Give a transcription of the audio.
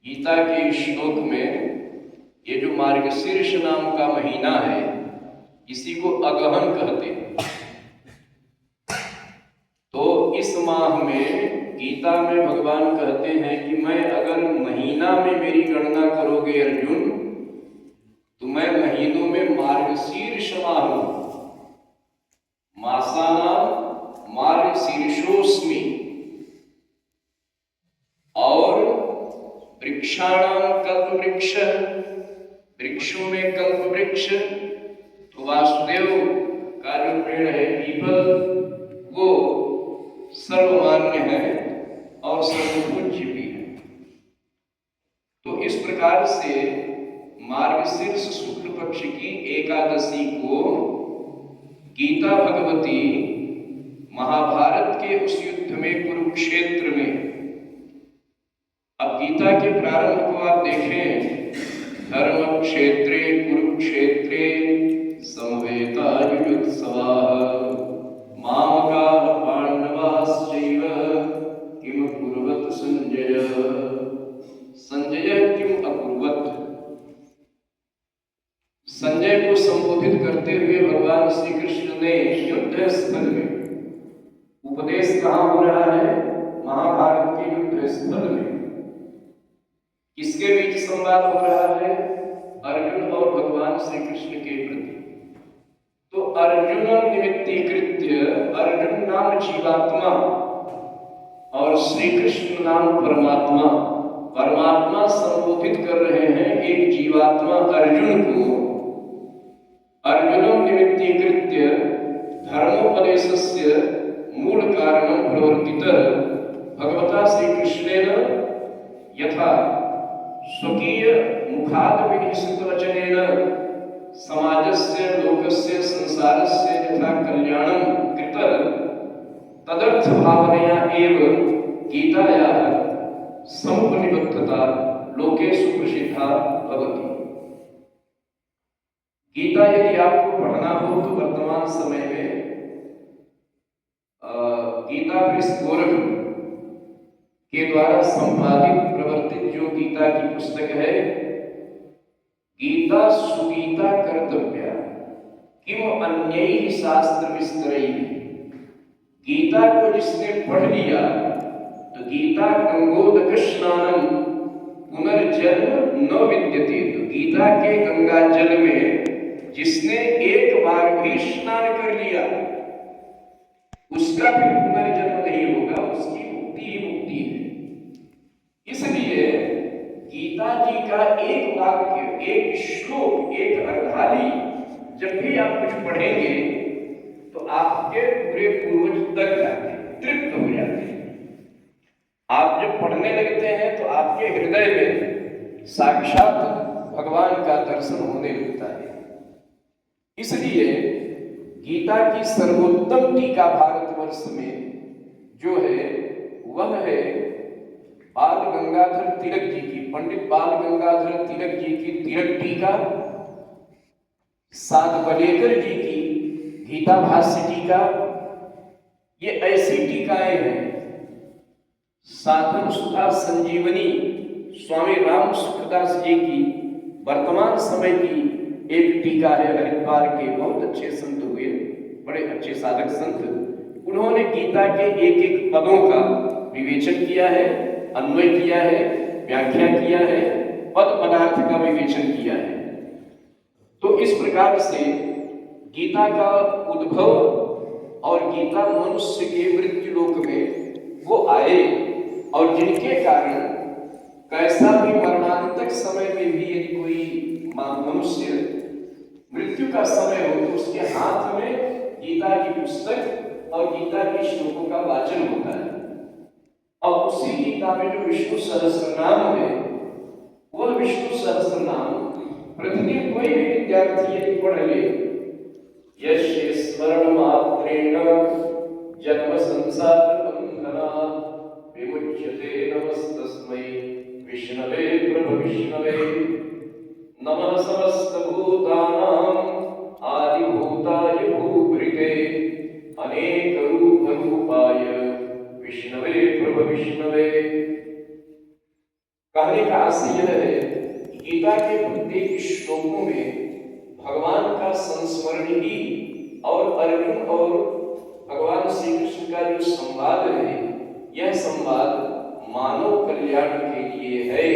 गीता के श्लोक में ये जो मार्गशीर्ष नाम का महीना है, इसी को अगहन कहते हैं। तो इस माह में गीता में भगवान कहते हैं कि मैं अगर महीना में मेरी गणना करोगे अर्जुन, तो मैं महीनों में मार्गशीर्ष माह हूं। मासानां मार्गशीर्षोऽस्मि और वृक्षाणां कल्पवृक्ष, वृक्षों में कल्प वृक्ष तो वासुदेव का जो पेड़ है पीपल, वो सर्वमान्य है और सर्वपूज्य भी है। तो इस प्रकार से मार्गशीर्ष शुक्ल पक्ष की एकादशी को गीता भगवती महाभारत के उस युद्ध में कुरुक्षेत्र में, अब गीता के प्रारंभ को आप देखें, धर्म क्षेत्रे कुरुक्षेत्रे समवेतायुयुत्सवाः मामकाः पांडवाश्चैव किम कुर्वत संजय। संजय किम अकुर्वत। संजय को संबोधित करते हुए भगवान श्री कृष्ण ने युद्ध स्थल में, उपदेश कहाँ हो रहा है? महाभारत के युद्ध स्थल में। किसके बीच संवाद हो रहा है? अर्जुन और भगवान श्री कृष्ण के प्रति। तो अर्जुन निमित्तीकृत्य, अर्जुन नाम जीवात्मा और श्री कृष्ण नाम परमात्मा। परमात्मा संबोधित कर रहे हैं एक जीवात्मा अर्जुन को। अर्जुन निमित्तीकृत्य धर्मोपदेशस्य मूल कारणं प्रवर्तितः भगवता श्री कृष्णेन यथा स्वकीय मुखाद विनिश्चित वचनेन समाजस्य लोकस्य संसारस्य यथा कल्याणं कृतः तदर्थ भावनया एव गीतायाः समुपनिबद्धता लोके सुप्रसिद्धा भवति। गीता यदि आपको पढ़ना हो तो वर्तमान समय में गीता प्रेस गोरख के द्वारा संपादित प्रवर्तित जो गीता की पुस्तक है, गीता सुगीता कर्तव्या किम अन्यैः शास्त्र विस्तरैः। गीता को जिसने पढ़ लिया तो गीता गंगोदक स्नानम पुनर्जन्म न विद्यते। तो गीता के गंगा जल में जिसने एक बार भी स्नान कर लिया, उसका फिर पुनर्जन्म नहीं होगा, उसकी मुक्ति ही मुक्ति है। इसलिए गीता जी का एक वाक्य, एक श्लोक, एक अर्धाली जब भी आप कुछ पढ़ेंगे तो आपके पूरे पूर्वज तक जाते हैं, तृप्त हो जाते हैं। आप जब पढ़ने लगते हैं तो आपके हृदय में साक्षात भगवान का दर्शन होने लगता है। इसलिए गीता की सर्वोत्तम टीका भारतवर्ष में जो है वह है बाल गंगाधर तिलक जी की, पंडित बाल गंगाधर तिलक जी की तिलक टीका, साध बलेकर जी की गीता भाष्य टीका। ये ऐसी टीकाएं हैं। साधन सुधा संजीवनी स्वामी राम सुखदास जी की वर्तमान समय की एक टीका है। हरिद्वार के बहुत अच्छे संत हुए, बड़े अच्छे साधक संत, उन्होंने गीता के एक एक पदों का विवेचन किया है, अन्वय किया है, व्याख्या किया है, पद पदार्थ का विवेचन किया है। तो इस प्रकार से गीता का उद्भव और गीता मनुष्य के मृत्यु लोक में वो आए, और जिनके कारण कैसा भी मरणांतक समय में भी यदि कोई मनुष्य मृत्यु का समय हो तो उसके हाथ में गीता की पुस्तक और गीता के श्लोकों का वाचन होता है। और उसी गीता में जो विष्णु सहस्रनाम है, वह विष्णु सहस्रनाम प्रतिदिन कोई भी विद्यार्थी यदि पढ़ ले, यस्य स्मरण मात्रेण जन्म संसार बंधनात् विमुच्यते नमस्तस्मै विष्णवे प्रभविष्णवे नमः समस्तभूतानां आदिभूताय भूभृते अनेक रूप रूपाय विष्णवे प्रभविष्णवे। कहने का आशय यह है कि गीता के प्रत्येक श्लोकों में भगवान का संस्मरण ही और अर्जुन और भगवान श्री कृष्ण का जो संवाद है, यह संवाद मानव कल्याण के लिए है।